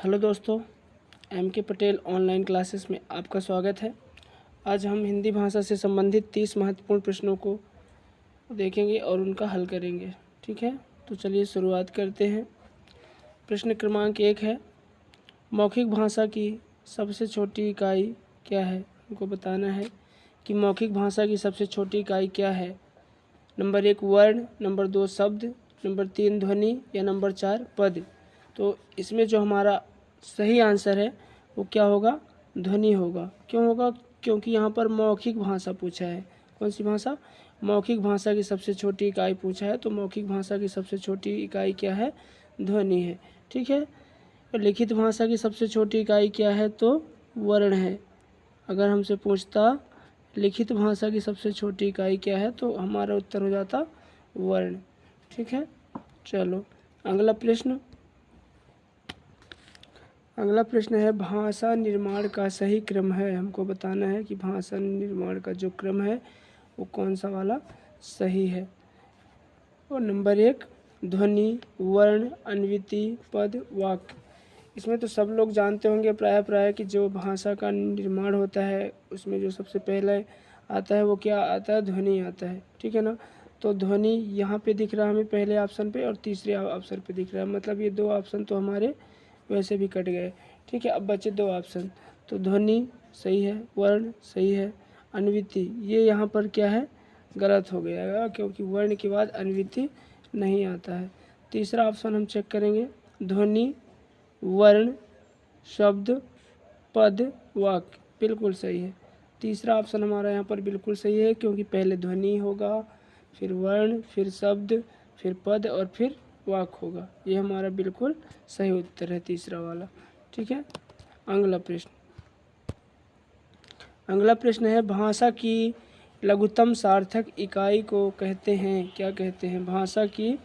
Hello दोस्तों, M के Patel online classes में आपका स्वागत है। आज हम हिंदी भाषा से संबंधित 30 महत्वपूर्ण प्रश्नों को देखेंगे और उनका हल करेंगे। ठीक है, तो चलिए शुरुआत करते हैं। प्रश्न क्रमांक 1 है, मौखिक भाषा की सबसे छोटी इकाई क्या है? हमको बताना है कि मौखिक भाषा की सबसे छोटी इकाई क्या है। नंबर 1 वर्ण, नंबर 2 शब्द, नंबर 3 ध्वनि या नंबर 4 पद। तो इसमें जो हमारा सही आंसर है वो क्या होगा? ध्वनि होगा। क्यों होगा? क्योंकि यहाँ पर मौखिक भाषा पूछा है। कौन सी भाषा? मौखिक भाषा की सबसे छोटी इकाई पूछा है, तो मौखिक भाषा की सबसे छोटी इकाई क्या है? ध्वनि है। ठीक है, और लिखित भाषा की सबसे छोटी इकाई क्या है? तो वर्ण है। अगर हमसे पूछता लिखित भाषा की सबसे छोटी इकाई क्या है, तो हमारा उत्तर हो जाता वर्ण। ठीक है, चलो अगला प्रश्न। अगला प्रश्न है, भाषा निर्माण का सही क्रम है। हमको बताना है कि भाषा निर्माण का जो क्रम है वो कौन सा वाला सही है। और नंबर 1 ध्वनि, वर्ण, अन्विति, पद, वाक्य। इसमें तो सब लोग जानते होंगे प्राय कि जो भाषा का निर्माण होता है उसमें जो सबसे पहले आता है वो क्या आता है? ध्वनि आता है। ठीक है ना, तो ध्वनि यहाँ पे दिख रहा है हमें पहले ऑप्शन पे और तीसरे ऑप्शन पे दिख रहा है, मतलब ये दो ऑप्शन तो हमारे वैसे भी कट गए। ठीक है, अब बचे दो ऑप्शन, तो ध्वनि सही है, वर्ण सही है, अन्विति ये यहाँ पर क्या है? गलत हो गया, क्योंकि वर्ण के बाद अन्विति नहीं आता है। तीसरा ऑप्शन हम चेक करेंगे, ध्वनि, वर्ण, शब्द, पद, वाक्य बिल्कुल सही है। तीसरा ऑप्शन हमारा यहाँ पर बिल्कुल सही है, क्योंकि पहले ध्वनि होगा, फिर वर्ण, फिर शब्द, फिर पद और फिर वाक्य होगा। ये हमारा बिल्कुल सही उत्तर है, तीसरा वाला। ठीक है, अगला प्रश्न। अगला प्रश्न है, भाषा की लघुत्तम सार्थक इकाई को कहते हैं? क्या कहते हैं? भाषा की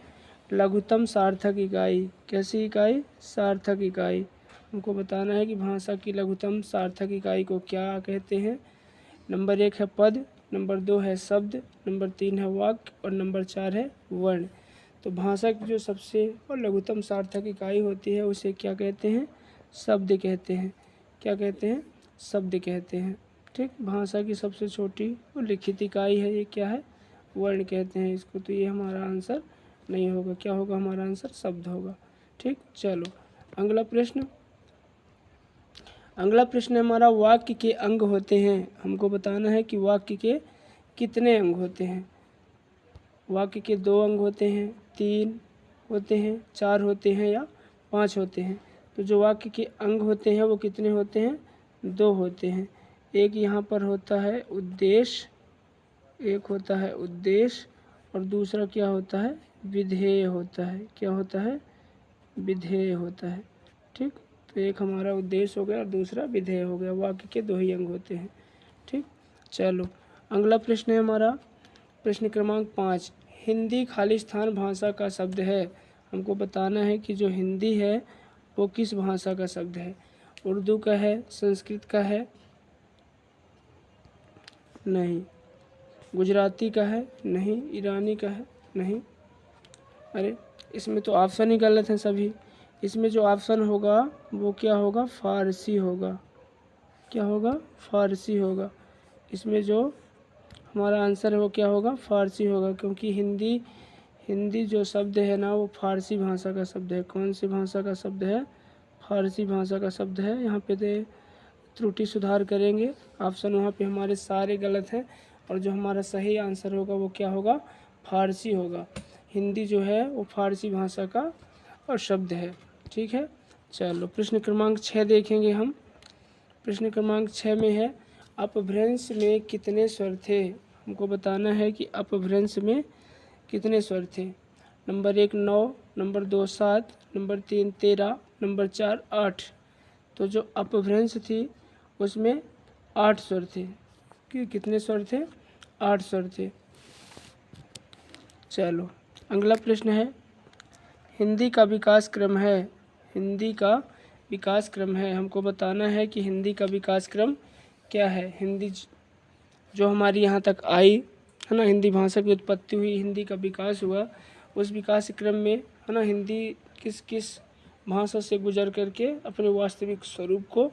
लघुत्तम सार्थक इकाई। कैसी इकाई? सार्थक इकाई। हमको बताना है कि भाषा की लघुत्तम सार्थक इकाई को क्या कहते हैं। नंबर 1 है पद, नंबर 2 है शब्द, नंबर 3 है वाक्य और नंबर 4 है वर्ण। तो भाषा की जो सबसे और लघुत्तम सार्थक इकाई होती है उसे क्या कहते हैं? शब्द कहते हैं। क्या कहते हैं? शब्द कहते हैं। ठीक, भाषा की सबसे छोटी और लिखित इकाई है, ये क्या है? वर्ण कहते हैं इसको। तो ये हमारा आंसर नहीं होगा। क्या होगा हमारा आंसर? शब्द होगा। ठीक, चलो अगला प्रश्न। अगला प्रश्न हमारा, वाक्य के अंग होते हैं। हमको बताना है कि वाक्य के कितने अंग होते हैं। वाक्य के 2 अंग होते हैं, 3 होते हैं, 4 होते हैं या 5 होते हैं। तो जो वाक्य के अंग होते हैं वो कितने होते हैं? 2 होते हैं। एक यहाँ पर होता है उद्देश्य, एक होता है उद्देश्य और दूसरा क्या होता है? विधेय होता है। क्या होता है? विधेय होता है। ठीक, तो एक हमारा उद्देश्य हो गया और दूसरा विधेय हो गया। वाक्य के 2 ही अंग होते हैं। ठीक, चलो अगला प्रश्न है हमारा प्रश्न क्रमांक 5, हिंदी खालिस्तान भाषा का शब्द है। हमको बताना है कि जो हिंदी है वो किस भाषा का शब्द है। उर्दू का है, संस्कृत का है, नहीं, गुजराती का है, नहीं, ईरानी का है, नहीं। अरे इसमें तो ऑप्शन ही गलत हैं सभी। इसमें जो ऑप्शन होगा वो क्या होगा? फारसी होगा। क्या होगा? फारसी होगा। इसमें जो हमारा आंसर है वो क्या होगा? फारसी होगा, क्योंकि हिंदी जो शब्द है ना वो फारसी भाषा का शब्द है। कौन सी भाषा का शब्द है? फारसी भाषा का शब्द है। यहाँ पे दे त्रुटि सुधार करेंगे। ऑप्शन वहाँ पे हमारे सारे गलत हैं और जो हमारा सही आंसर होगा वो क्या होगा? फारसी होगा। हिंदी जो है वो फारसी भाषा का और शब्द है। ठीक है, चलो प्रश्न क्रमांक 6 देखेंगे हम। प्रश्न क्रमांक 6 में है, अपभ्रंश में कितने स्वर थे? हमको बताना है कि अपभ्रंश में कितने स्वर थे। Number 1 9, number 2 7, number 3 13, number 4 8। तो जो अपभ्रंश थी उसमें 8 स्वर थे। कितने स्वर थे? 8 स्वर थे। चलो अगला प्रश्न है, हिंदी का विकास क्रम है। हिंदी का विकास क्रम है। हमको बताना है कि हिंदी का विकास क्रम क्या है। हिंदी जो हमारी यहाँ तक आई है ना, हिंदी भाषा की उत्पत्ति हुई, हिंदी का विकास हुआ, उस विकास क्रम में है ना हिंदी किस किस भाषा से गुजर करके अपने वास्तविक स्वरूप को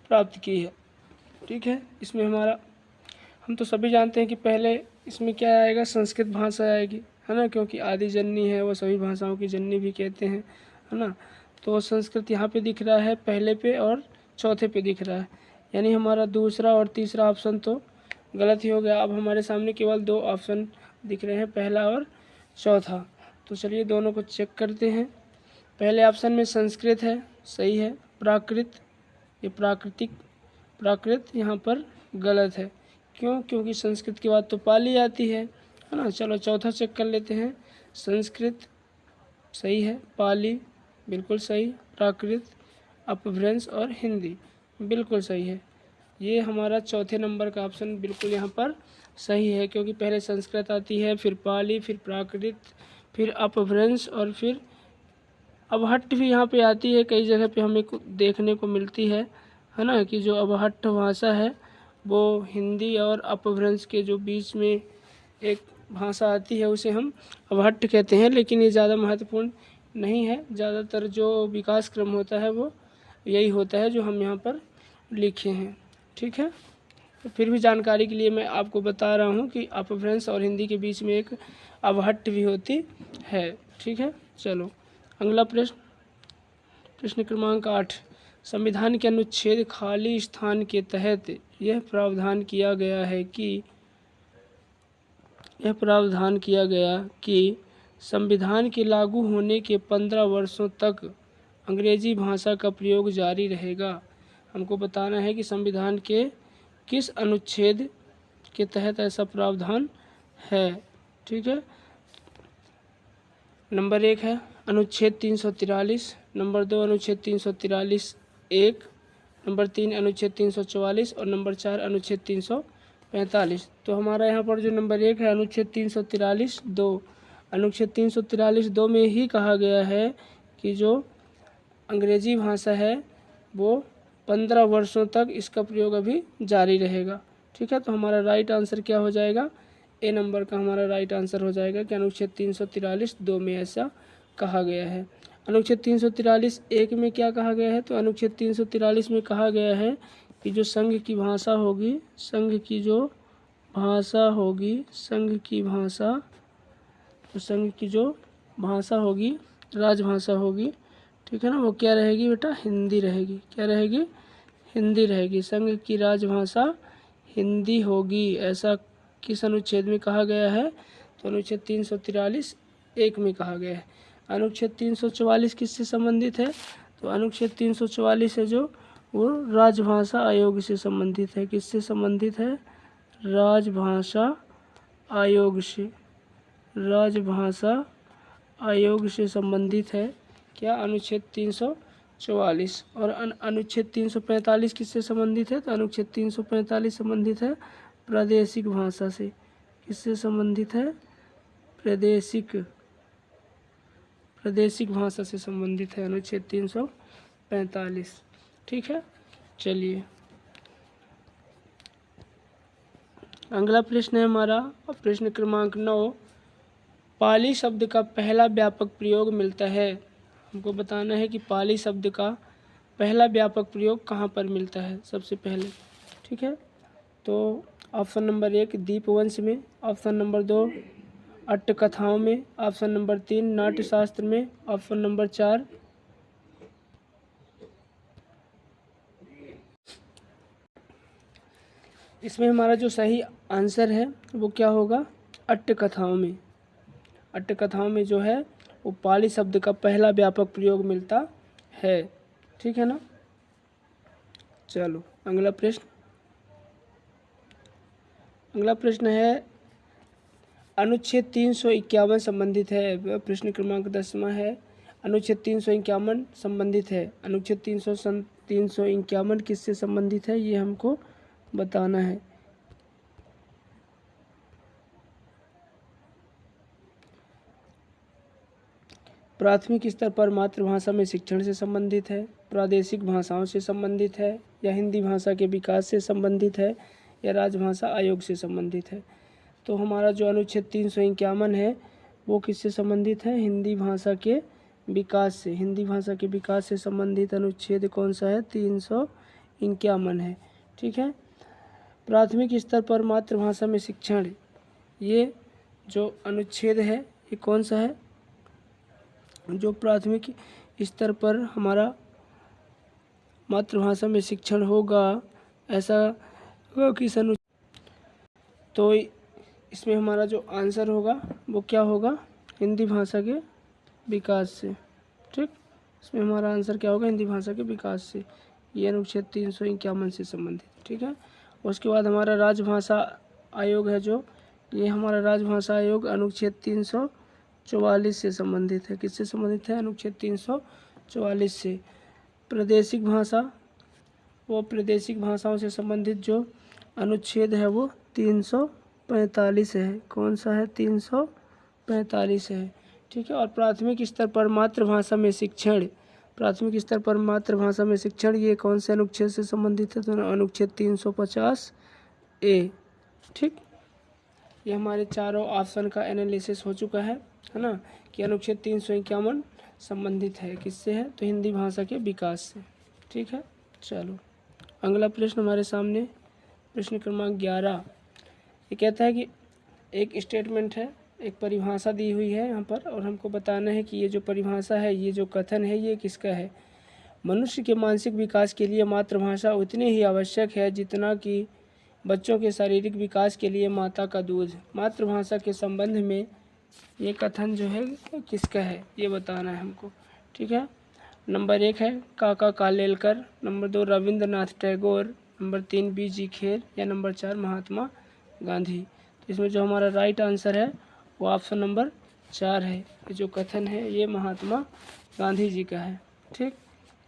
प्राप्त की है। ठीक है, इसमें हमारा हम तो सभी जानते हैं कि पहले इसमें क्या आएगा, संस्कृत भाषा आएगी, है ना, क्योंकि आदि जननी है, वो सभी भाषाओं की जननी भी कहते हैं, है ना। तो संस्कृत यहाँ पे दिख रहा है पहले पे और चौथे पे दिख रहा है, यानी हमारा दूसरा और तीसरा ऑप्शन तो गलत ही हो गया। अब हमारे सामने केवल 2 ऑप्शन दिख रहे हैं, पहला और चौथा। तो चलिए दोनों को चेक करते हैं। पहले ऑप्शन में संस्कृत है, सही है। प्राकृत, ये प्राकृत यहाँ पर गलत है। क्यों? क्योंकि संस्कृत के बाद तो पाली आती है ना। चलो चौथा चेक कर लेते हैं। संस्कृत सही है, पाली बिल्कुल सही, प्राकृत, अपभ्रंश और हिंदी बिल्कुल सही है। ये हमारा चौथे नंबर का ऑप्शन बिल्कुल यहाँ पर सही है, क्योंकि पहले संस्कृत आती है, फिर पाली, फिर प्राकृत, फिर अपभ्रंश और फिर अवहट्ट भी यहाँ पे आती है। कई जगह पे हमें देखने को मिलती है ना, कि जो अवहट्ट भाषा है वो हिंदी और अपभ्रंश के जो बीच में एक भाषा आती है उसे हम अवहट्ट कहते हैं, लेकिन ये ज़्यादा महत्वपूर्ण नहीं है। ज़्यादातर जो विकास क्रम होता है वो यही होता है जो हम यहाँ पर लिखे हैं। ठीक है, तो फिर भी जानकारी के लिए मैं आपको बता रहा हूँ कि अपभ्रंश और हिंदी के बीच में एक अवहट्ट भी होती है। ठीक है, चलो अगला प्रश्न क्रमांक 8। संविधान के अनुच्छेद खाली स्थान के तहत यह प्रावधान किया गया कि संविधान के लागू होने के 15 वर्षों तक अंग्रेजी भाषा का प्रयोग जारी रहेगा। हमको बताना है कि संविधान के किस अनुच्छेद के तहत ऐसा प्रावधान है। ठीक है, नंबर 1 है अनुच्छेद 343, नंबर 2 अनुच्छेद 343(1), नंबर 3 अनुच्छेद 344 और नंबर 4 अनुच्छेद 345। तो हमारा यहाँ पर जो नंबर 1 है अनुच्छेद 343(2), अनुच्छेद 343(2) में ही कहा गया है कि जो अंग्रेजी भाषा है वो 15 वर्षों तक इसका प्रयोग अभी जारी रहेगा। ठीक है, तो हमारा राइट आंसर क्या हो जाएगा, ए नंबर का हमारा राइट आंसर हो जाएगा कि अनुच्छेद 343(2) में ऐसा कहा गया है। अनुच्छेद 343(1) में क्या कहा गया है, तो अनुच्छेद 343 में कहा गया है कि जो संघ की भाषा होगी, संघ की जो भाषा होगी, राजभाषा होगी, ठीक है ना, वो क्या रहेगी बेटा, हिंदी रहेगी। क्या रहेगी, हिंदी रहेगी। संघ की राजभाषा हिंदी होगी, ऐसा किस अनुच्छेद में कहा गया है, तो अनुच्छेद 343(1) में कहा गया है। अनुच्छेद 344 किससे संबंधित है, तो अनुच्छेद 344 है जो वो राजभाषा आयोग से संबंधित है। किससे संबंधित है, राजभाषा आयोग से, राजभाषा आयोग से संबंधित है। क्या, अनुच्छेद 344। और अनुच्छेद 345 किससे संबंधित है, तो अनुच्छेद 345 संबंधित है प्रादेशिक भाषा से। किससे संबंधित है, प्रादेशिक भाषा से संबंधित है अनुच्छेद 345। ठीक है, चलिए अगला प्रश्न है हमारा प्रश्न क्रमांक 9। पाली शब्द का पहला व्यापक प्रयोग मिलता है। हमको बताना है कि पाली शब्द का पहला व्यापक प्रयोग कहाँ पर मिलता है सबसे पहले। ठीक है, तो ऑप्शन नंबर 1 दीपवंश में, ऑप्शन नंबर 2 अट्टकथाओं में, ऑप्शन नंबर 3 नाट्यशास्त्र में, ऑप्शन नंबर 4 इसमें हमारा जो सही आंसर है वो क्या होगा, अट्टकथाओं में। अट्टकथाओं में जो है वो पाली शब्द का पहला व्यापक प्रयोग मिलता है। ठीक है ना, चलो अगला प्रश्न है अनुच्छेद 351 संबंधित है। प्रश्न क्रमांक 10वां है, अनुच्छेद 351 संबंधित है। अनुच्छेद 351 किससे संबंधित है, ये हमको बताना है। प्राथमिक स्तर पर मातृभाषा में शिक्षण से संबंधित है, प्रादेशिक भाषाओं से संबंधित है, या हिंदी भाषा के विकास से संबंधित है, या राजभाषा आयोग से संबंधित है। तो हमारा जो अनुच्छेद 351 है वो किससे संबंधित है, हिंदी भाषा के विकास से, हिंदी भाषा के विकास से संबंधित अनुच्छेद कौन सा है? 351 है। ठीक है। प्राथमिक स्तर पर मातृभाषा में शिक्षण, ये जो अनुच्छेद है ये कौन सा है? जो प्राथमिक स्तर पर हमारा मातृभाषा में शिक्षण होगा, ऐसा किस अनुच्छेद? तो इसमें हमारा जो आंसर होगा वो क्या होगा? हिंदी भाषा के विकास से। ठीक, इसमें हमारा आंसर क्या होगा? हिंदी भाषा के विकास से। ये अनुच्छेद 351 से संबंधित। ठीक है। उसके बाद हमारा राजभाषा आयोग है, जो ये हमारा राजभाषा आयोग अनुच्छेद 344 से संबंधित है। किससे संबंधित है? अनुच्छेद 344 से। प्रादेशिक भाषा, वो प्रादेशिक भाषाओं से संबंधित जो अनुच्छेद है वो 345 है। कौन सा है? 345 है। ठीक है। और प्राथमिक स्तर पर मातृभाषा में शिक्षण, प्राथमिक स्तर पर मातृभाषा में शिक्षण, ये कौन से अनुच्छेद से संबंधित है? तो अनुच्छेद 350A। ठीक, ये हमारे चारों ऑप्शन का एनालिसिस हो चुका है ना, कि अनुच्छेद 351 संबंधित है किससे है? तो हिंदी भाषा के विकास से। ठीक है। चलो अगला प्रश्न हमारे सामने, प्रश्न क्रमांक 11। ये कहता है कि एक स्टेटमेंट है, एक परिभाषा दी हुई है यहाँ पर, और हमको बताना है कि ये जो परिभाषा है, ये जो कथन है, ये किसका है? मनुष्य के मानसिक विकास के लिए मातृभाषा उतनी ही आवश्यक है जितना कि बच्चों के शारीरिक विकास के लिए माता का दूध। मातृभाषा के संबंध में ये कथन जो है किसका है, ये बताना है हमको। ठीक है। नंबर 1 है काका Kalelkar, number 2 Rabindranath Tagore, number 3 B.G. Kher, या नंबर 4 महात्मा गांधी। तो इसमें जो हमारा राइट आंसर है वो ऑप्शन नंबर 4 है। ये जो कथन है ये महात्मा गांधी जी का है। ठीक,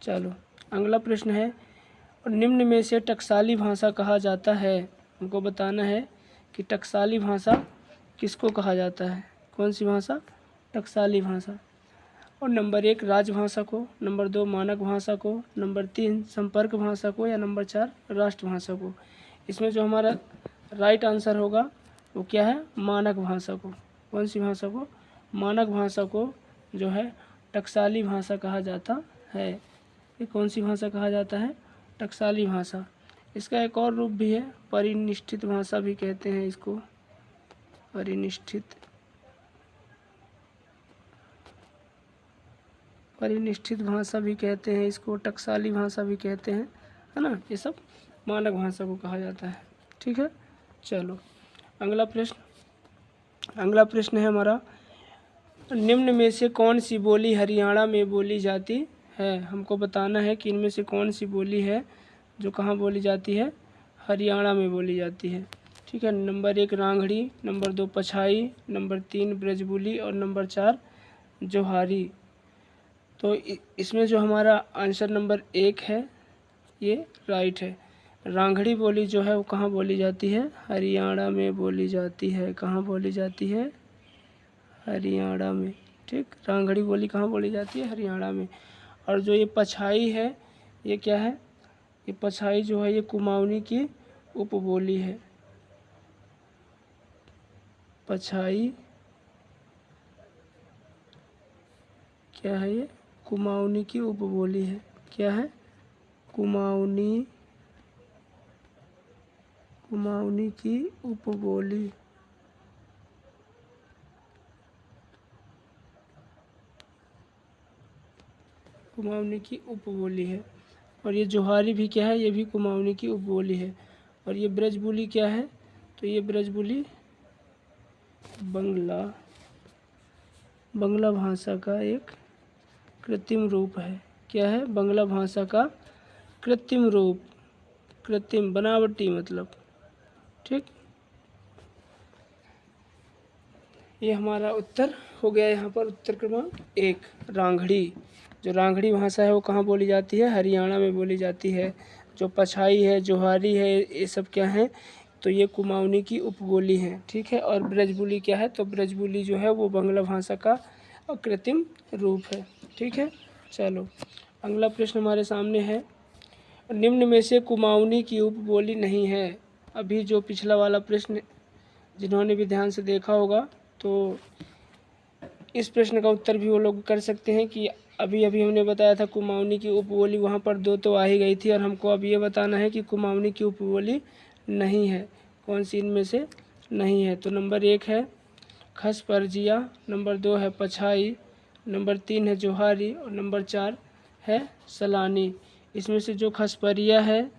चलो अगला प्रश्न है, और निम्न में से टकसाली भाषा कहा जाता है। हमको बताना है कि टकसाली भाषा किसको कहा जाता है? कौन सी भाषा? टकसाली भाषा। और नंबर 1 राजभाषा को, नंबर 2 मानक भाषा को, नंबर 3 संपर्क भाषा को, या नंबर 4 राष्ट्रभाषा को। इसमें जो हमारा राइट आंसर होगा वो क्या है? मानक भाषा को। कौन सी भाषा को? मानक भाषा को जो है टकसाली भाषा कहा जाता है। ये कौन सी भाषा कहा जाता है? टकसाली भाषा। इसका एक और रूप भी है, परिनिष्ठित भाषा भी कहते हैं इसको। परिनिष्ठित भाषा भी कहते हैं इसको, टकसाली भाषा भी कहते हैं, है ना। ये सब मानक भाषा को कहा जाता है। ठीक है। चलो अगला प्रश्न है हमारा, निम्न में से कौन सी बोली हरियाणा में बोली जाती है? हमको बताना है कि इनमें से कौन सी बोली है जो कहाँ बोली जाती है? हरियाणा में बोली जाती है। ठीक है। Number 1 Rangri, number 2 Pachhai, number 3 Brajabuli, और नंबर 4 जोहारी। तो इसमें जो हमारा आंसर नंबर 1 है ये राइट है। रांगड़ी बोली जो है वो कहाँ बोली जाती है? हरियाणा में बोली जाती है। कहाँ बोली जाती है? हरियाणा में। ठीक, रांगड़ी बोली कहाँ बोली जाती है? हरियाणा में। और जो ये पछाई है ये क्या है? ये पछाई जो है ये कुमाऊनी की उपबोली है। पछाई क्या है? ये कुमाऊनी की उपबोली है। क्या है? कुमाऊनी की उपबोली। कुमाऊनी की उपबोली है। और ये जोहारी भी क्या है? ये भी कुमाऊनी की उपबोली है। और ये ब्रजबुली क्या है? तो ये ब्रजबुली बंगला भाषा का एक कृत्रिम रूप है। क्या है? बंगला भाषा का कृत्रिम रूप, कृत्रिम बनावटी मतलब। ठीक, ये हमारा उत्तर हो गया यहाँ पर। उत्तर क्रमांक 1 रांगड़ी। जो रांगड़ी भाषा है वो कहाँ बोली जाती है? हरियाणा में बोली जाती है। जो पछाई है, जोहारी है, ये सब क्या है? तो ये कुमाऊनी की उपबोली है। ठीक है। और ब्रजबुली क्या है? तो ब्रजबुली जो है वो बंगला भाषा का कृत्रिम रूप है। ठीक है। चलो अगला प्रश्न हमारे सामने है, निम्न में से कुमाऊनी की उपबोली नहीं है। अभी जो पिछला वाला प्रश्न जिन्होंने भी ध्यान से देखा होगा तो इस प्रश्न का उत्तर भी वो लोग कर सकते हैं कि अभी अभी हमने बताया था कुमाऊनी की उपबोली, वहाँ पर 2 तो आ ही गई थी, और हमको अब ये बताना है कि कुमाऊनी की उपबोली नहीं है, कौन सी इनमें से नहीं है। तो नंबर 1 है खस परजिया, नंबर 2 है पछाई, नंबर 3 है जोहारी, और नंबर 4 है सलानी। इसमें से जो खसपरिया है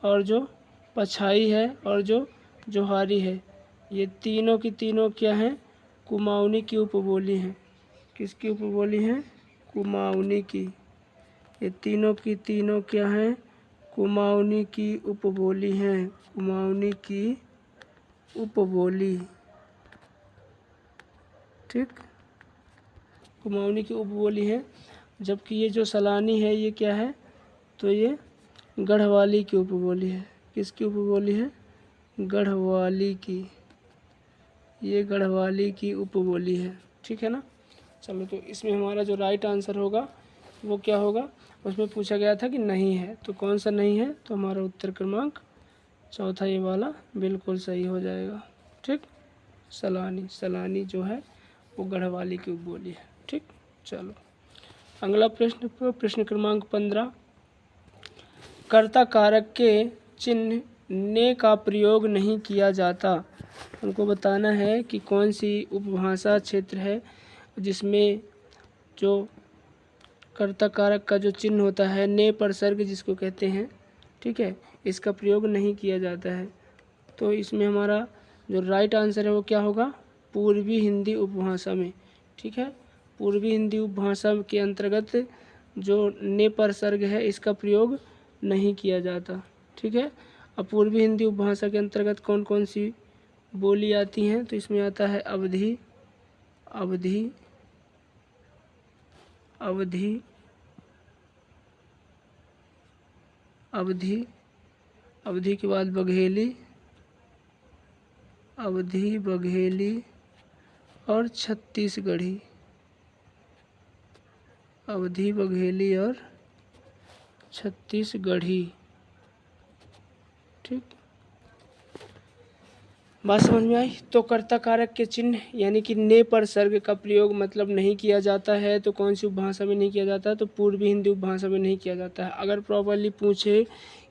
और जो पछाई है और जो जोहारी है, ये तीनों की तीनों क्या हैं, कुमाऊनी की उपबोली हैं। किसकी उपबोली हैं, कुमाऊनी की। ये तीनों की तीनों क्या हैं, कुमाऊनी की उपबोली हैं, कुमाऊनी की उपबोली। ठीक, कुमाऊनी की उपबोली है। जबकि ये जो सलानी है ये क्या है, तो ये गढ़वाली की उपबोली है। किसकी उपबोली है, गढ़वाली की, ये गढ़वाली की उपबोली है। ठीक है ना। चलो, तो इसमें हमारा जो राइट आंसर होगा वो क्या होगा, उसमें पूछा गया था कि नहीं है, तो कौन सा नहीं है, तो हमारा उत्तर क्रमांक चौथा ये वाला बिल्कुल सही हो जाएगा। ठीक, सलानी, सलानी जो है वो गढ़वाली की उपबोली है। ठीक, चलो अगला प्रश्न, प्रश्न क्रमांक 15, कर्ता कारक के चिन्ह ने का प्रयोग नहीं किया जाता। हमको बताना है कि कौन सी उपभाषा क्षेत्र है जिसमें जो कर्ता कारक का जो चिन्ह होता है, ने परसर्ग जिसको कहते हैं, ठीक है, इसका प्रयोग नहीं किया जाता है। तो इसमें हमारा जो राइट आंसर है वो क्या होगा, पूर्वी हिंदी उपभाषा में। ठीक है, पूर्वी हिंदी उपभाषा के अंतर्गत जो ने परसर्ग है इसका प्रयोग नहीं किया जाता। ठीक है, अब पूर्वी हिंदी उपभाषा के अंतर्गत कौन कौन सी बोली आती हैं, तो इसमें आता है अवधी, अवधी, अवधी, अवधी, अवधी के बाद बघेली, अवधी, बघेली और छत्तीसगढ़ी, अवधी, बघेली और छत्तीसगढ़ी। ठीक, बात समझ में आई। तो कर्ता कारक के चिन्ह यानी कि ने पर सर्ग का प्रयोग मतलब नहीं किया जाता है, तो कौन सी उपभाषा में नहीं किया जाता, तो पूर्वी हिंदी उपभाषा में नहीं किया जाता है। अगर प्रॉपरली पूछे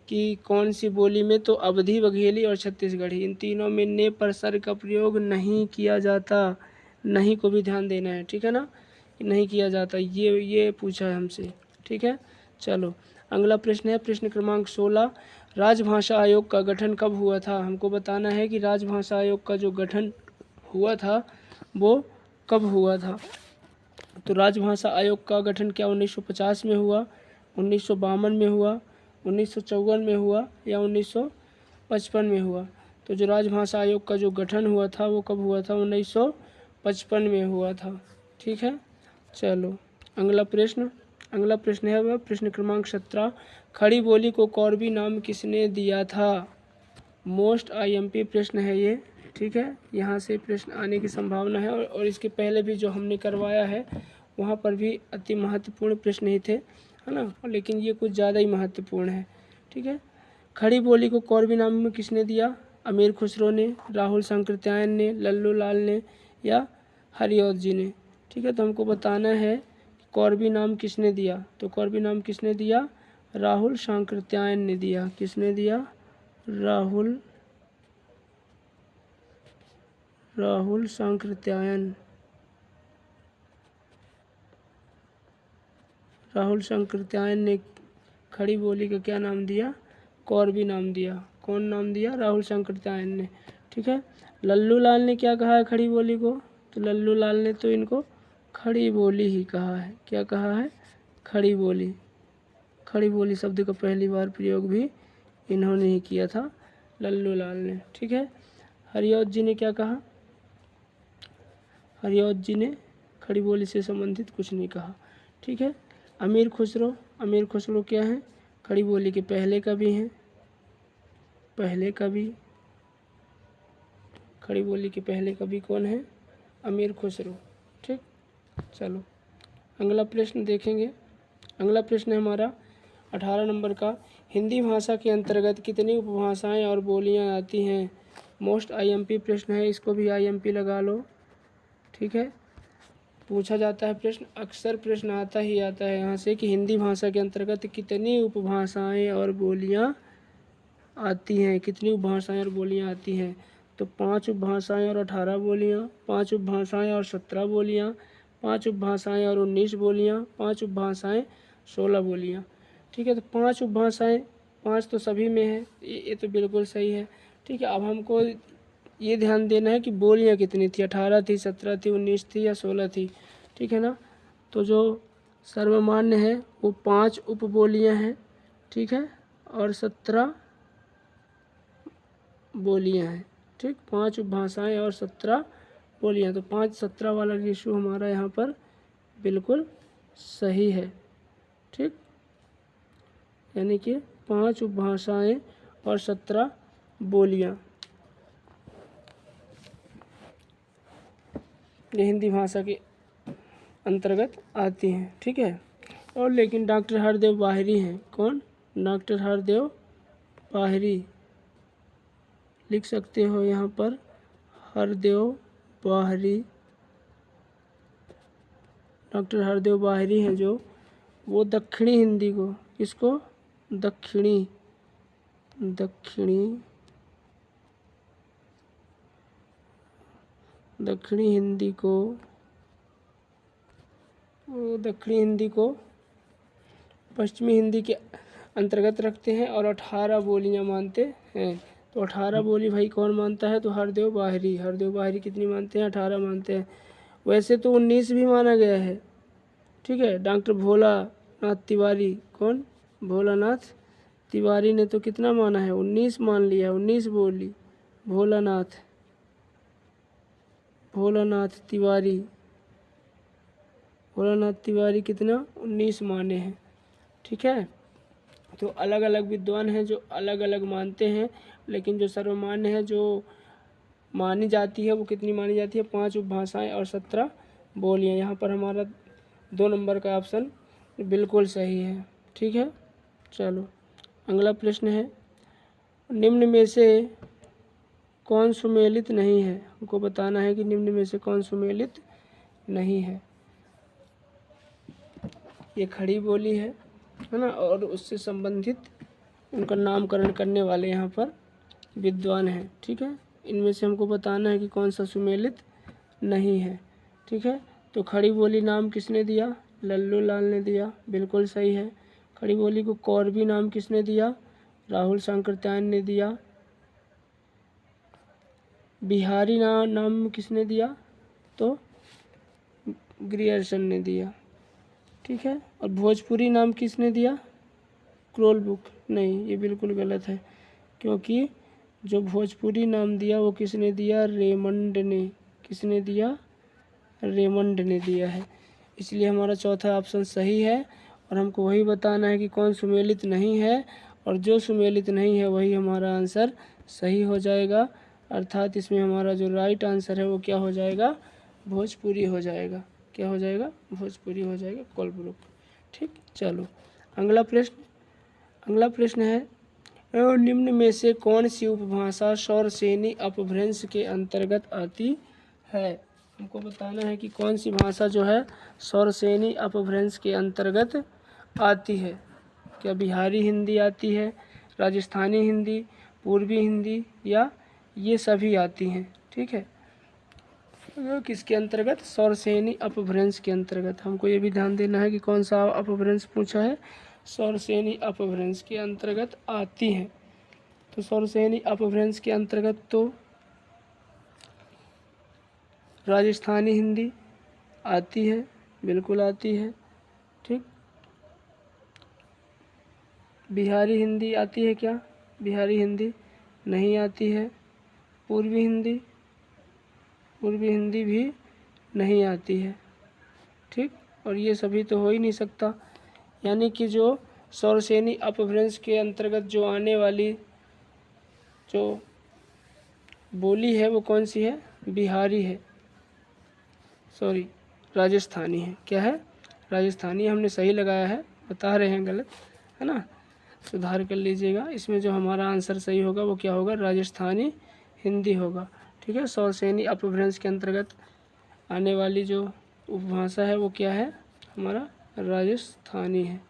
कि कौन सी बोली में, तो अवधी, बघेली और छत्तीसगढ़ी, इन तीनों में ने पर सर्ग का प्रयोग नहीं किया जाता। नहीं को भी ध्यान देना है, ठीक है ना, नहीं किया जाता, ये पूछा है हमसे। ठीक है, चलो अगला प्रश्न है प्रश्न क्रमांक 16, राजभाषा आयोग का गठन कब हुआ था। हमको बताना है कि राजभाषा आयोग का जो गठन हुआ था वो कब हुआ था। तो राजभाषा आयोग का गठन क्या 1950 में हुआ, 1952 में हुआ, 1954 में हुआ या 1955 में हुआ। तो जो राजभाषा आयोग का जो गठन हुआ था वो कब हुआ था, 1955 में हुआ था। ठीक है, चलो अगला प्रश्न है वह प्रश्न क्रमांक 17, खड़ी बोली को कौरवी नाम किसने दिया था। मोस्ट आईएमपी प्रश्न है ये। ठीक है, यहाँ से प्रश्न आने की संभावना है, और इसके पहले भी जो हमने करवाया है वहाँ पर भी अति महत्वपूर्ण प्रश्न ही थे, है ना, लेकिन ये कुछ ज़्यादा ही महत्वपूर्ण है। ठीक है, खड़ी बोली को कौरवी नाम में किसने दिया, अमीर खुसरो ने, राहुल सांकृत्यायन ने, लल्लू लाल ने या हरिऔध जी ने। ठीक है, तो हमको बताना है कौरवी नाम किसने दिया। तो कौरवी नाम किसने दिया, राहुल सांकृत्यायन ने दिया। किसने दिया, राहुल सांकृत्यायन, राहुल सांकृत्यायन ने खड़ी बोली का क्या नाम दिया, कौरवी नाम दिया। कौन नाम दिया, राहुल सांकृत्यायन ने। ठीक है, लल्लू लाल ने क्या कहा है खड़ी बोली को, तो लल्लू लाल ने तो इनको खड़ी बोली ही कहा है। क्या कहा है, खड़ी बोली। खड़ी बोली शब्द का पहली बार प्रयोग भी इन्होंने ही किया था, लल्लू लाल ने। ठीक है, हरिऔध जी ने क्या कहा, हरिऔध जी ने खड़ी बोली से संबंधित कुछ नहीं कहा। ठीक है, अमीर खुसरो क्या है, खड़ी बोली के पहले कवि हैं, पहले कवि, खड़ी बोली के पहले कवि कौन है, अमीर खुसरो। ठीक, चलो अगला प्रश्न देखेंगे। अगला प्रश्न है हमारा 18 नंबर का, हिंदी भाषा के अंतर्गत कितनी उपभाषाएं और बोलियां आती हैं। मोस्ट आईएमपी प्रश्न है, इसको भी आईएमपी लगा लो। ठीक है, पूछा जाता है प्रश्न, अक्सर प्रश्न आता ही आता है यहाँ से कि हिंदी भाषा के अंतर्गत कितनी उपभाषाएं और बोलियाँ आती हैं, कितनी उपभाषाएं और बोलियाँ आती हैं। तो 5 उपभाषाएं और 18 बोलियाँ, 5 उपभाषाएं और 17 बोलियाँ, 5 उपभाषाएं और 19 बोलियाँ, 5 उपभाषाएं 16 बोलियाँ। ठीक है, तो 5 उपभाषाएं, 5 तो सभी में है, ये तो बिल्कुल सही है। ठीक है, अब हमको ये ध्यान देना है कि बोलियाँ कितनी थी, 18 थी, 17 थी, 19 थी या 16 थी। ठीक है ना, तो जो सर्वमान्य है वो 5 उपबोलियाँ हैं। ठीक है, और 17 बोलियाँ हैं। ठीक, 5 उपभाषाएं और 17 बोलियाँ, तो 5-17 वाला रेशो हमारा यहाँ पर बिल्कुल सही है। ठीक, यानी कि 5 उपभाषाएं और 17 बोलियाँ ये हिंदी भाषा के अंतर्गत आती हैं। ठीक है, और लेकिन डॉक्टर हरदेव बाहरी हैं। कौन? डॉक्टर हरदेव बाहरी, लिख सकते हो यहाँ पर हरदेव बाहरी। डॉक्टर हरदेव बाहरी हैं जो, वो दक्षिणी हिंदी को, इसको दक्षिणी हिंदी को, वो दक्षिणी हिंदी को पश्चिमी हिंदी के अंतर्गत रखते हैं और 18 बोलियां मानते हैं। तो 18 बोली भाई कौन मानता है? तो हरदेव बाहरी। हरदेव बाहरी कितनी मानते हैं? 18 मानते हैं। वैसे तो 19 भी माना गया है। ठीक है, डॉक्टर भोलानाथ तिवारी, कौन? भोलानाथ तिवारी ने तो कितना माना है? 19 मान लिया, 19 बोली। भोलानाथ तिवारी कितना? 19 माने हैं। ठीक है, तो अलग अलग विद्वान हैं जो अलग अलग मानते हैं, लेकिन जो सर्वमान्य है, जो मानी जाती है, वो कितनी मानी जाती है? 5 उपभाषाएं और 17 बोलियां। यहाँ पर हमारा 2 नंबर का ऑप्शन बिल्कुल सही है। ठीक है, चलो अगला प्रश्न है, निम्न में से कौन सुमेलित नहीं है? हमको बताना है कि निम्न में से कौन सुमेलित नहीं है। ये खड़ी बोली है ना, और उससे संबंधित उनका नामकरण करने वाले यहाँ पर विद्वान हैं। ठीक है, इनमें से हमको बताना है कि कौन सा सुमेलित नहीं है। ठीक है, तो खड़ी बोली नाम किसने दिया? लल्लू लाल ने दिया, बिल्कुल सही है। खड़ी बोली को कौरवी नाम किसने दिया? राहुल सांकृत्यायन ने दिया। बिहारी नाम किसने दिया? तो ग्रियर्सन ने दिया। ठीक है, और भोजपुरी नाम किसने दिया? Crawl book. नहीं, ये बिल्कुल गलत है, क्योंकि जो भोजपुरी नाम दिया वो किसने दिया? रेमंड ने। किसने दिया? रेमंड ने दिया है। इसलिए हमारा चौथा ऑप्शन सही है, और हमको वही बताना है कि कौन सुमेलित नहीं है, और जो सुमेलित नहीं है वही हमारा आंसर सही हो जाएगा। अर्थात इसमें हमारा जो राइट आंसर है वो क्या हो जाएगा? भोजपुरी हो जाएगा। क्या हो जाएगा? भोजपुरी हो जाएगा, कोलब्रुक। ठीक, चलो अगला प्रश्न है, निम्न में से कौन सी उपभाषा सौरसेनी अपभ्रंश के अंतर्गत आती है? हमको बताना है कि कौन सी भाषा जो है सौरसेनी अपभ्रंश के अंतर्गत आती है। क्या बिहारी हिंदी आती है, राजस्थानी हिंदी, पूर्वी हिंदी, या ये सभी आती हैं? ठीक है, किसके अंतर्गत? सौरसेनी अपभ्रंश के अंतर्गत। हमको ये भी ध्यान देना है कि कौन सा अपभ्रंश पूछा है। सौरसेनी अपभ्रंश के अंतर्गत आती हैं। तो सौरसेनी अपभ्रंश के अंतर्गत तो राजस्थानी हिंदी आती है, बिल्कुल आती है। ठीक, बिहारी हिंदी आती है क्या? बिहारी हिंदी नहीं आती है। पूर्वी हिंदी भी नहीं आती है। ठीक, और ये सभी तो हो ही नहीं सकता, यानी कि जो सौरसेनी अपभ्रंश के अंतर्गत जो आने वाली जो बोली है वो कौन सी है? बिहारी है, सॉरी राजस्थानी है। क्या है? राजस्थानी। हमने सही लगाया है, बता रहे हैं गलत है ना, सुधार कर लीजिएगा। इसमें जो हमारा आंसर सही होगा वो क्या होगा? राजस्थानी हिंदी होगा। ठीक है, सौरसेनी अपभ्रंश के अंतर्गत आने वाली जो उपभाषा है वो क्या है हमारा राजस्थानी है।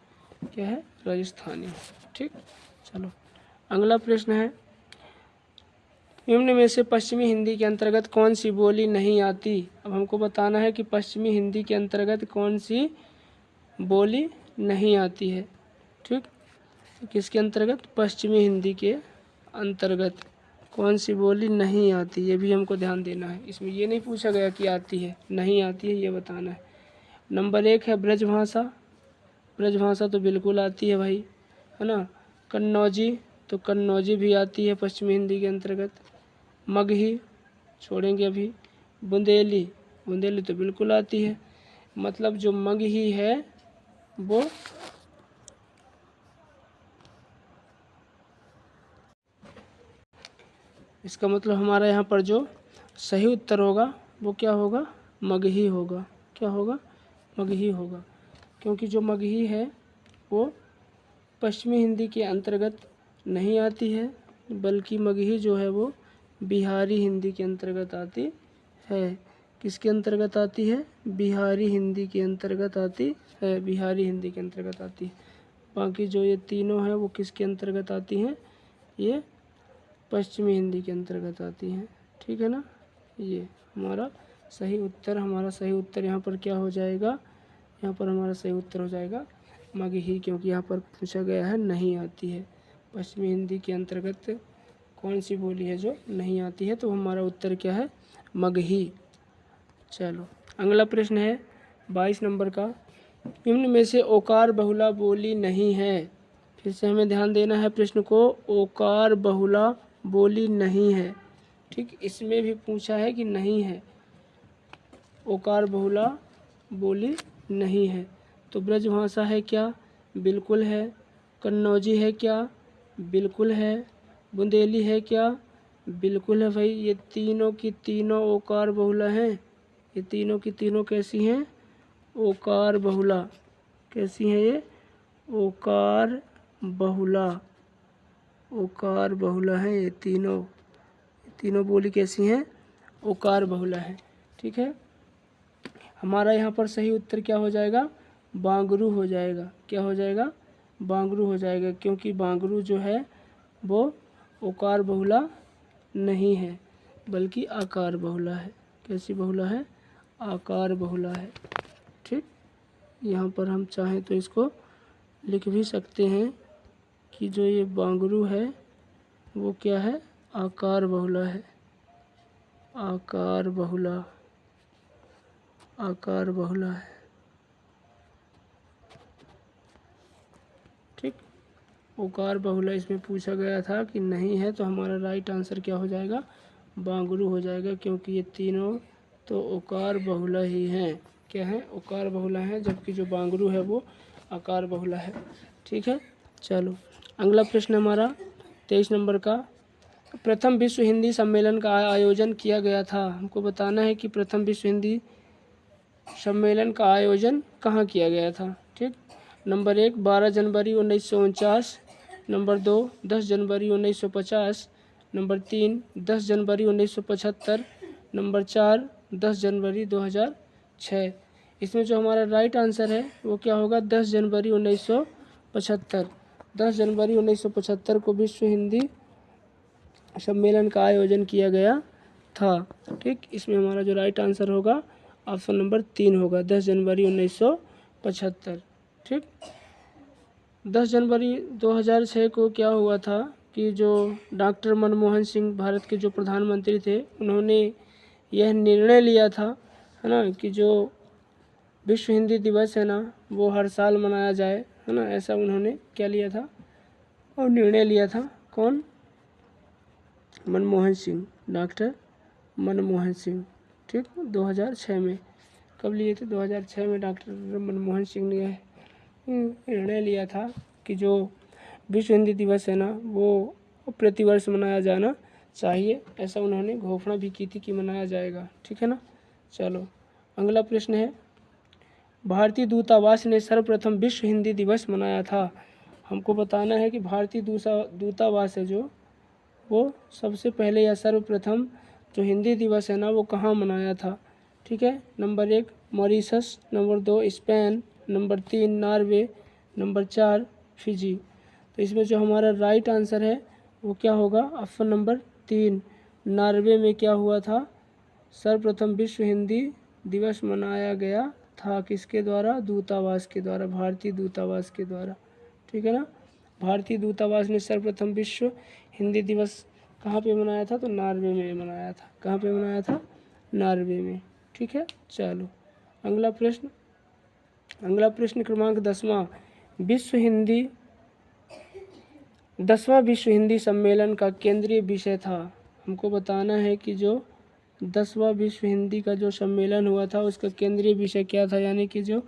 क्या है राजस्थानी। ठीक, चलो अगला प्रश्न है, निम्न में से पश्चिमी हिंदी के अंतर्गत कौन सी बोली नहीं आती। अब हमको बताना है कि पश्चिमी हिंदी के अंतर्गत कौन सी बोली नहीं आती है। ठीक, किसके अंतर्गत, पश्चिमी हिंदी के अंतर्गत कौन सी बोली नहीं आती, ये भी हमको ध्यान देना है। इसमें ये नहीं पूछा गया कि आती है नहीं आती है, ये बताना है। नंबर 1 है ब्रजभाषा। ब्रजभाषा तो बिल्कुल आती है भाई, है ना। कन्नौजी, तो कन्नौजी भी आती है पश्चिमी हिंदी के अंतर्गत। मगही छोड़ेंगे अभी। बुंदेली, बुंदेली तो बिल्कुल आती है। मतलब जो मगही है वो इसका मतलब हमारा यहाँ पर जो सही उत्तर होगा वो क्या होगा, मगही होगा। क्या होगा, मगही होगा। क्योंकि जो मगही है वो पश्चिमी हिंदी के अंतर्गत नहीं आती है, बल्कि मगही जो है वो बिहारी हिंदी के अंतर्गत आती है। किसके अंतर्गत आती है, बिहारी हिंदी के अंतर्गत आती है, बिहारी हिंदी के अंतर्गत आती है। बाकी जो ये तीनों हैं वो किसके अंतर्गत आती हैं, ये पश्चिमी हिंदी के अंतर्गत आती हैं। ठीक है ना। ये हमारा सही उत्तर, हमारा सही उत्तर यहाँ पर क्या हो जाएगा, यहाँ पर हमारा सही उत्तर हो जाएगा मगही, क्योंकि यहाँ पर पूछा गया है नहीं आती है। पश्चिमी हिंदी के अंतर्गत कौन सी बोली है जो नहीं आती है, तो हमारा उत्तर क्या है, मगही। चलो अगला प्रश्न है 22 नंबर का, निम्न में से ओकार बहुला बोली नहीं है। फिर से हमें ध्यान देना है प्रश्न को, ओकार बहुला बोली नहीं है। ठीक, इसमें भी पूछा है कि नहीं है, ओकार बहुला बोली नहीं है। तो ब्रजभाषा है क्या, बिल्कुल है। कन्नौजी है क्या, बिल्कुल है। बुंदेली है क्या, बिल्कुल है भाई। ये तीनों की तीनों ओकार बहुला हैं। ये तीनों की तीनों कैसी हैं, ओकार बहुला। कैसी हैं ये, ओकार बहुला, ओकार बहुला है। ये तीनों बोली कैसी हैं, ओकार बहुला है। ठीक है, हमारा यहाँ पर सही उत्तर क्या हो जाएगा, बांगरू हो जाएगा। क्या हो जाएगा, बांगरू हो जाएगा, क्योंकि बांगरू जो है वो ओकार बहुला नहीं है, बल्कि आकार बहुला है। कैसी बहुला है, आकार बहुला है। ठीक, यहाँ पर हम चाहें तो इसको लिख भी सकते हैं कि जो ये बांगरू है वो क्या है, आकार बहुला है। आकार बहुला, आकार बहुला है। ठीक, ओकार बहुला इसमें पूछा गया था कि नहीं है, तो हमारा राइट आंसर क्या हो जाएगा, बांगरू हो जाएगा, क्योंकि ये तीनों तो ओकार बहुला ही हैं। क्या है, ओकार बहुला है, जबकि जो बांगरू है वो आकार बहुला है। ठीक है, चलो अगला प्रश्न हमारा 23 नंबर का, प्रथम विश्व हिंदी सम्मेलन का आयोजन किया गया था। हमको बताना है कि प्रथम विश्व हिंदी सम्मेलन का आयोजन कहाँ किया गया था। ठीक, नंबर 1 12 जनवरी 1949, नंबर 2 10 जनवरी 1950, नंबर 3 10 जनवरी 1975, नंबर 4 10 जनवरी 2006। इसमें जो हमारा राइट आंसर है वो क्या होगा, 10 जनवरी 1975। 10 जनवरी 1975 को विश्व हिंदी सम्मेलन का आयोजन किया गया था। ठीक, इसमें हमारा जो राइट आंसर होगा ऑप्शन नंबर 3 होगा, 10 जनवरी 1975। ठीक, 10 जनवरी 2006 को क्या हुआ था कि जो डॉक्टर मनमोहन सिंह भारत के जो प्रधानमंत्री थे, उन्होंने यह निर्णय लिया था, है ना, कि जो विश्व हिंदी दिवस है ना वो हर साल मनाया जाए, है ना। ऐसा उन्होंने क्या लिया था, और निर्णय लिया था। कौन, मनमोहन सिंह, डॉक्टर मनमोहन सिंह। ठीक, 2006 में, कब लिए थे, 2006 में डॉक्टर मनमोहन सिंह ने निर्णय लिया था कि जो विश्व हिंदी दिवस है ना वो प्रतिवर्ष मनाया जाना चाहिए। ऐसा उन्होंने घोषणा भी की थी कि मनाया जाएगा। ठीक है ना। चलो अगला प्रश्न है, भारतीय दूतावास ने सर्वप्रथम विश्व हिंदी दिवस मनाया था। हमको बताना है कि भारतीय दूतावास है जो वो सबसे पहले या सर्वप्रथम जो हिंदी दिवस है ना वो कहाँ मनाया था। ठीक है, number 1 Mauritius, number 2 Spain, number 3 Norway, number 4 Fiji. तो इसमें जो हमारा राइट आंसर है वो क्या होगा? ऑप्शन नंबर 3, नॉर्वे में क्या हुआ था? सर्वप्रथम विश्व हिंदी दिवस मनाया गया था किसके द्वारा? दूतावास के द्वारा, भारतीय दूतावास के द्वारा। ठीक है ना, भारतीय दूतावास ने सर्वप्रथम विश्व हिंदी दिवस कहाँ पे मनाया था? तो नॉर्वे में मनाया था। कहाँ पे मनाया था? नॉर्वे में। ठीक है, चलो अगला प्रश्न क्रमांक 10वां, विश्व हिंदी सम्मेलन का केंद्रीय विषय था। हमको बताना है कि जो 10वां विश्व हिंदी का जो सम्मेलन हुआ था उसका केंद्रीय विषय क्या था, यानी कि जो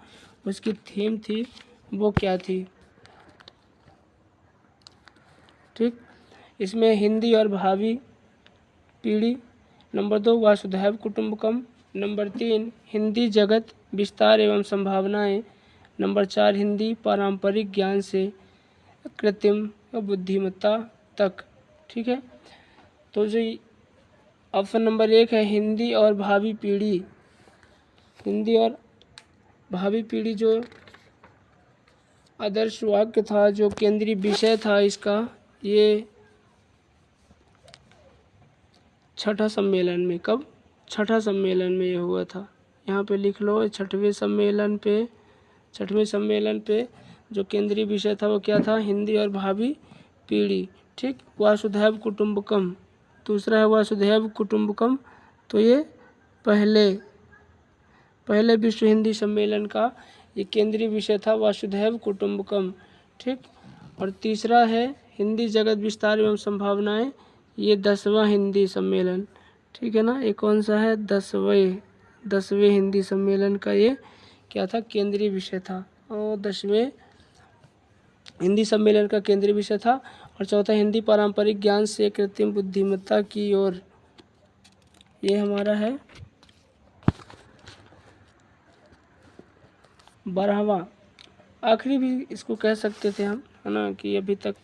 उसकी थीम थी वो क्या थी। ठीक, इसमें हिंदी और भावी पीढ़ी, नंबर 2 वसुधैव कुटुंबकम, नंबर 3 हिंदी जगत विस्तार एवं संभावनाएं, नंबर 4 हिंदी पारंपरिक ज्ञान से कृत्रिम बुद्धिमत्ता तक। ठीक है, तो जो ऑप्शन नंबर 1 है हिंदी और भावी पीढ़ी, हिंदी और भावी पीढ़ी जो आदर्श वाक्य था, जो केंद्रीय विषय था इसका, ये छठा सम्मेलन में, कब? छठा सम्मेलन में ये हुआ था। यहाँ पे लिख लो, छठवें सम्मेलन पे जो केंद्रीय विषय था वो क्या था? हिंदी और भावी पीढ़ी। ठीक, वसुधैव कुटुंबकम, दूसरा है वसुधैव कुटुंबकम। तो ये पहले विश्व हिंदी सम्मेलन का ये केंद्रीय विषय था वसुधैव कुटुंबकम। ठीक, और तीसरा है हिंदी जगत विस्तार एवं संभावनाएं, ये 10वां हिंदी सम्मेलन। ठीक है ना, ये कौन सा है? 10वें हिंदी सम्मेलन का ये क्या था? केंद्रीय विषय था। और 10वें हिंदी सम्मेलन का केंद्रीय विषय था। और चौथा हिंदी पारंपरिक ज्ञान से कृत्रिम बुद्धिमत्ता की ओर, ये हमारा है 12वां, आखिरी भी इसको कह सकते थे हम, है ना, कि अभी तक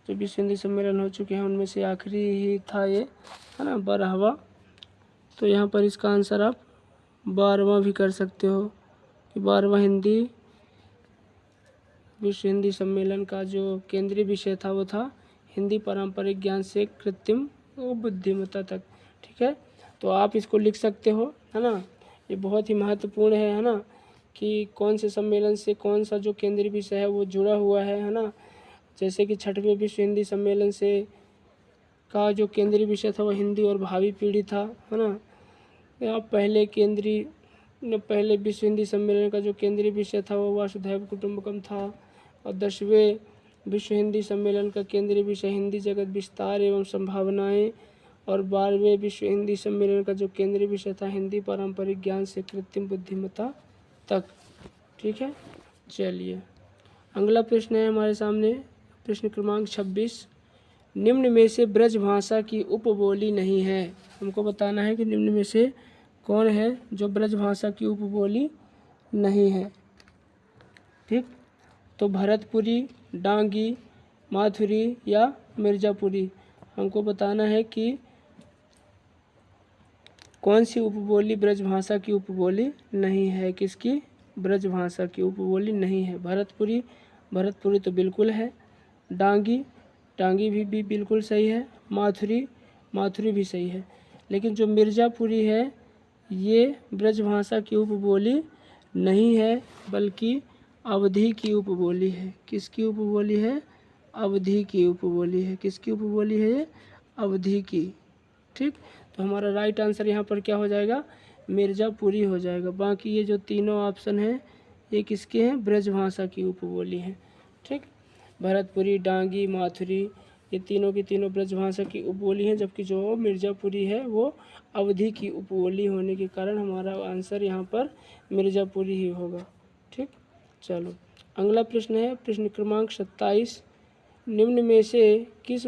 जो विश्व हिंदी सम्मेलन हो चुके हैं उनमें से आखिरी ही था ये, है ना, 12वां। तो यहाँ पर इसका आंसर आप 12वां भी कर सकते हो कि 12वां विश्व हिंदी सम्मेलन का जो केंद्रीय विषय था वो था हिंदी पारंपरिक ज्ञान से कृत्रिम बुद्धिमत्ता तक। ठीक है, तो आप इसको लिख सकते हो, है ना। ये बहुत ही महत्वपूर्ण है ना, कि कौन से सम्मेलन से कौन सा जो केंद्रीय विषय है वो जुड़ा हुआ है ना। जैसे कि छठवें विश्व हिंदी सम्मेलन से का जो केंद्रीय विषय था वो हिंदी और भावी पीढ़ी था, है ना। यहाँ पहले विश्व हिंदी सम्मेलन का जो केंद्रीय विषय था वो वसुधैव कुटुंबकम था। और 10वें विश्व हिंदी सम्मेलन का केंद्रीय विषय हिंदी जगत विस्तार एवं संभावनाएं। और 12वें विश्व हिंदी सम्मेलन का जो केंद्रीय विषय था हिंदी पारंपरिक ज्ञान से कृत्रिम बुद्धिमत्ता तक। ठीक है, चलिए अगला प्रश्न है हमारे सामने, प्रश्न क्रमांक 26, निम्न में से ब्रज भाषा की उपबोली नहीं है। हमको बताना है कि निम्न में से कौन है जो ब्रज भाषा की उपबोली नहीं है। ठीक, तो भरतपुरी, डांगी, माथुरी या मिर्ज़ापुरी। हमको बताना है कि कौन सी उपबोली ब्रज भाषा की उपबोली नहीं है, किसकी ब्रज भाषा की उपबोली नहीं है। भरतपुरी तो बिल्कुल है, डांगी भी बिल्कुल सही है, माथुरी भी सही है। लेकिन जो मिर्ज़ापुरी है ये ब्रज भाषा की उपबोली नहीं है, बल्कि अवधी की उपबोली है। किसकी उपबोली है? अवधी की उपबोली है। किसकी उपबोली है ये? अवधी की। ठीक, तो हमारा राइट आंसर यहाँ पर क्या हो जाएगा? मिर्ज़ापुरी हो जाएगा। बाकी ये जो तीनों ऑप्शन हैं ये किसके हैं? ब्रज भाषा की उपबोली हैं। ठीक, भरतपुरी, डांगी, माथुरी ये तीनों की तीनों ब्रज भाषा की उपबोली हैं, जबकि जो मिर्ज़ापुरी है वो अवधी की उपबोली होने के कारण हमारा आंसर यहाँ पर मिर्ज़ापुरी ही होगा। ठीक, चलो अगला प्रश्न है प्रश्न क्रमांक 27, निम्न में से किस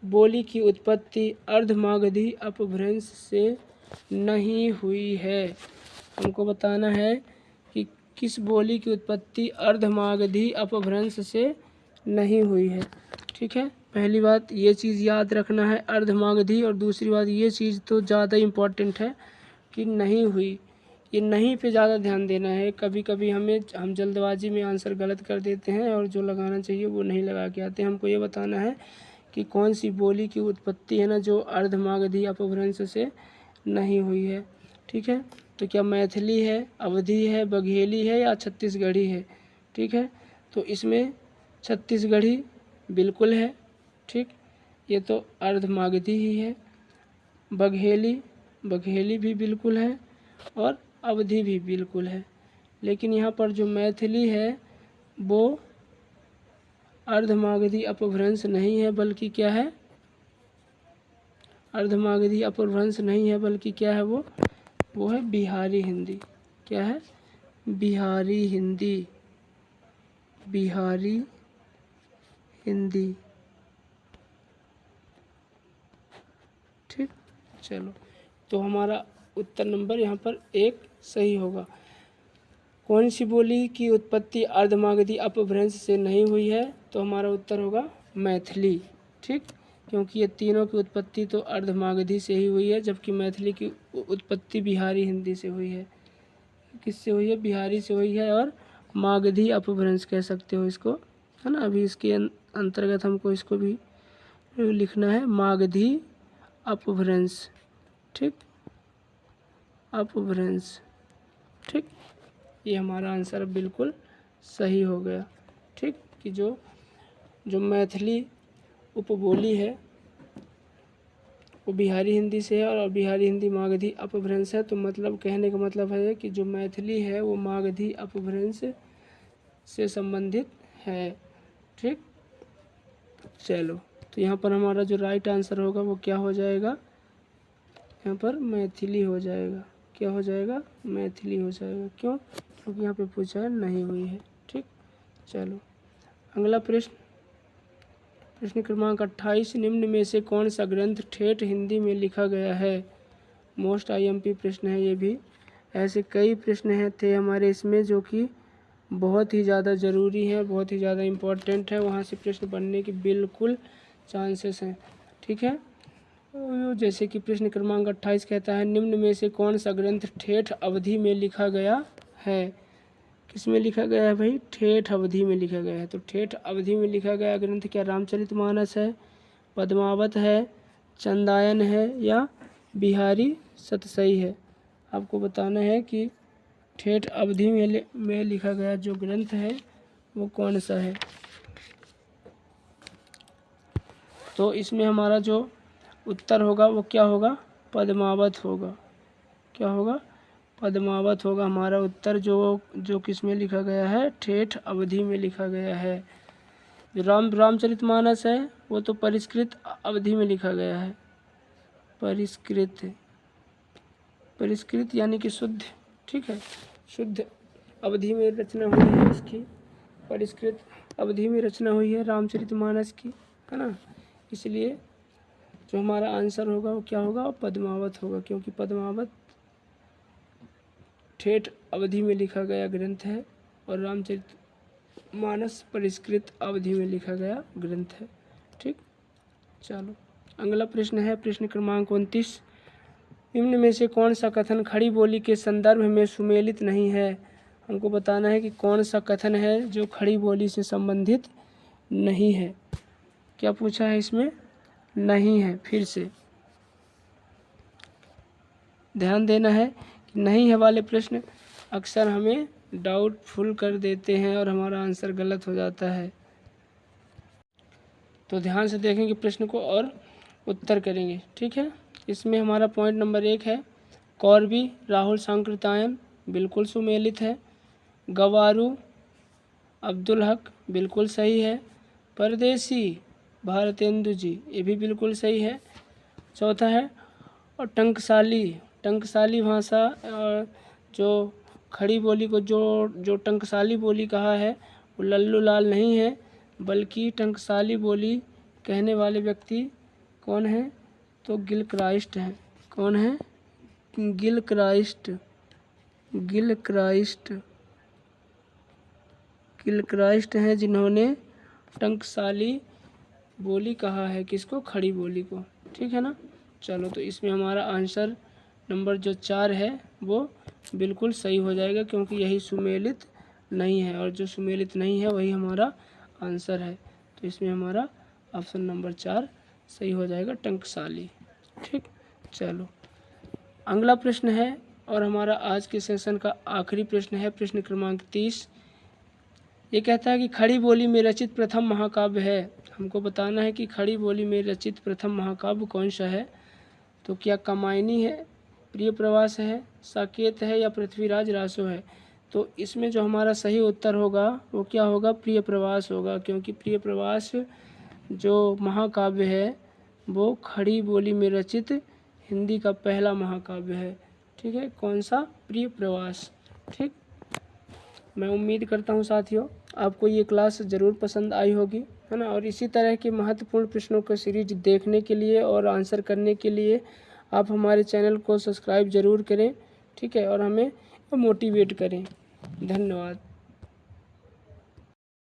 बोली की उत्पत्ति अर्धमागधी अपभ्रंश से नहीं हुई है? हमको बताना है कि किस बोली की उत्पत्ति अर्धमागधी अपभ्रंश से नहीं हुई है। ठीक है, पहली बात ये चीज़ याद रखना है अर्धमागधी, और दूसरी बात ये चीज़ तो ज़्यादा इम्पोर्टेंट है कि नहीं हुई, ये नहीं पे ज़्यादा ध्यान देना है। कभी कभी हम जल्दबाजी में आंसर गलत कर देते हैं और जो लगाना चाहिए वो नहीं लगा के आते हैं। हमको ये बताना है कि कौन सी बोली की उत्पत्ति है ना जो अर्धमागधी अपभ्रंश से नहीं हुई है। ठीक है, तो क्या मैथिली है, अवधी है, बघेली है या छत्तीसगढ़ी है? ठीक है, तो इसमें छत्तीसगढ़ी बिल्कुल है। ठीक, ये तो अर्धमागधी ही है। बघेली भी बिल्कुल है और अवधी भी बिल्कुल है। लेकिन यहाँ पर जो मैथिली है वो अर्धमागधी अपभ्रंश नहीं है, बल्कि क्या है, अर्धमागधी अपभ्रंश नहीं है, बल्कि क्या है वो है बिहारी हिंदी। क्या है? बिहारी हिंदी। बिहारी हिंदी। ठीक, चलो, तो हमारा उत्तर नंबर यहाँ पर 1 सही होगा। कौन सी बोली की उत्पत्ति अर्धमागधी अपभ्रंश से नहीं हुई है? तो हमारा उत्तर होगा मैथिली। ठीक, क्योंकि ये तीनों की उत्पत्ति तो अर्धमागधी से ही हुई है, जबकि मैथिली की उत्पत्ति बिहारी हिंदी से हुई है। किससे हुई है? बिहारी से हुई है। और मागधी अपभ्रंश कह सकते हो इसको, है ना। अभी इसके अंतर्गत हमको इसको भी लिखना है, मागधी अपभ्रंश। ठीक, अपभ्रंश। ठीक, ये हमारा आंसर बिल्कुल सही हो गया। ठीक, कि जो मैथिली उपबोली है वो बिहारी हिंदी से है और बिहारी हिंदी मागधी अपभ्रंश है। तो मतलब कहने का मतलब है कि जो मैथिली है वो मागधी अपभ्रंश से संबंधित है। ठीक, चलो, तो यहाँ पर हमारा जो राइट आंसर होगा वो क्या हो जाएगा? यहाँ पर मैथिली हो जाएगा। क्या हो जाएगा? मैथिली हो जाएगा। क्यों? क्योंकि यहाँ पे पूछा है नहीं हुई है। ठीक, चलो अगला प्रश्न क्रमांक 28, निम्न में से कौन सा ग्रंथ ठेठ हिंदी में लिखा गया है? मोस्ट आईएमपी प्रश्न है ये भी। ऐसे कई प्रश्न थे हमारे इसमें जो कि बहुत ही ज़्यादा ज़रूरी है, बहुत ही ज़्यादा इम्पोर्टेंट है, वहाँ से प्रश्न बनने की बिल्कुल चांसेस हैं। ठीक है, जैसे कि प्रश्न क्रमांक 28 कहता है, निम्न में से कौन सा ग्रंथ ठेठ अवधि में लिखा गया है? किस में लिखा गया है भाई? ठेठ अवधि में लिखा गया है। तो ठेठ अवधि में लिखा गया ग्रंथ क्या रामचरितमानस है, पद्मावत है, चंदायन है या बिहारी सतसई है? आपको बताना है कि ठेठ अवधि में लिखा गया जो ग्रंथ है वो कौन सा है। तो इसमें हमारा जो उत्तर होगा वो क्या होगा? पद्मावत होगा। क्या होगा? पद्मावत होगा हमारा उत्तर, जो किस में लिखा गया है? ठेठ अवधि में लिखा गया है। जो रामचरितमानस है वो तो परिष्कृत अवधि में लिखा गया है। परिष्कृत यानी कि शुद्ध। ठीक है, शुद्ध अवधि में रचना हुई है इसकी, परिष्कृत अवधि में रचना हुई है रामचरितमानस की, है ना। इसलिए जो हमारा आंसर होगा वो क्या होगा? पद्मावत होगा, क्योंकि पद्मावत ठेठ अवधि में लिखा गया ग्रंथ है और रामचरितमानस परिष्कृत अवधि में लिखा गया ग्रंथ है। ठीक, चलो अगला प्रश्न है प्रश्न क्रमांक 29, निम्न में से कौन सा कथन खड़ी बोली के संदर्भ में सुमेलित नहीं है? हमको बताना है कि कौन सा कथन है जो खड़ी बोली से संबंधित नहीं है। क्या पूछा है इसमें? नहीं है। फिर से ध्यान देना है कि नहीं है वाले प्रश्न अक्सर हमें डाउटफुल कर देते हैं और हमारा आंसर गलत हो जाता है। तो ध्यान से देखेंगे प्रश्न को और उत्तर करेंगे। ठीक है, इसमें हमारा पॉइंट नंबर 1 है, कौरवी राहुल सांकृत्यायन बिल्कुल सुमेलित है। गवारू अब्दुल हक बिल्कुल सही है। परदेसी भारतेंदु जी ये भी बिल्कुल सही है। चौथा है और टंकसाली भाषा जो खड़ी बोली को जो टंकसाली बोली कहा है वो लल्लू लाल नहीं है, बल्कि टंकसाली बोली कहने वाले व्यक्ति कौन है? तो गिलक्राइस्ट हैं। कौन है? गिलक्राइस्ट हैं, जिन्होंने टंकसाली बोली कहा है। किसको? खड़ी बोली को। ठीक है ना। चलो, तो इसमें हमारा आंसर नंबर जो 4 है वो बिल्कुल सही हो जाएगा, क्योंकि यही सुमेलित नहीं है, और जो सुमेलित नहीं है वही हमारा आंसर है। तो इसमें हमारा ऑप्शन नंबर 4 सही हो जाएगा, टंकसाली। ठीक, चलो अगला प्रश्न है, और हमारा आज के सेशन का आखिरी प्रश्न है, प्रश्न क्रमांक 30। ये कहता है कि खड़ी बोली में रचित प्रथम महाकाव्य है। हमको बताना है कि खड़ी बोली में रचित प्रथम महाकाव्य कौन सा है। तो क्या कामायनी है, प्रिय प्रवास है, साकेत है, या पृथ्वीराज रासो है। तो इसमें जो हमारा सही उत्तर होगा वो क्या होगा, प्रिय प्रवास होगा, क्योंकि प्रिय प्रवास जो महाकाव्य है वो खड़ी बोली में रचित हिंदी का पहला महाकाव्य है। ठीक है, कौन सा, प्रिय प्रवास। ठीक, मैं उम्मीद करता हूँ साथियों आपको ये क्लास ज़रूर पसंद आई होगी, है ना। और इसी तरह के महत्वपूर्ण प्रश्नों का सीरीज देखने के लिए और आंसर करने के लिए आप हमारे चैनल को सब्सक्राइब ज़रूर करें। ठीक है, और हमें मोटिवेट करें। धन्यवाद।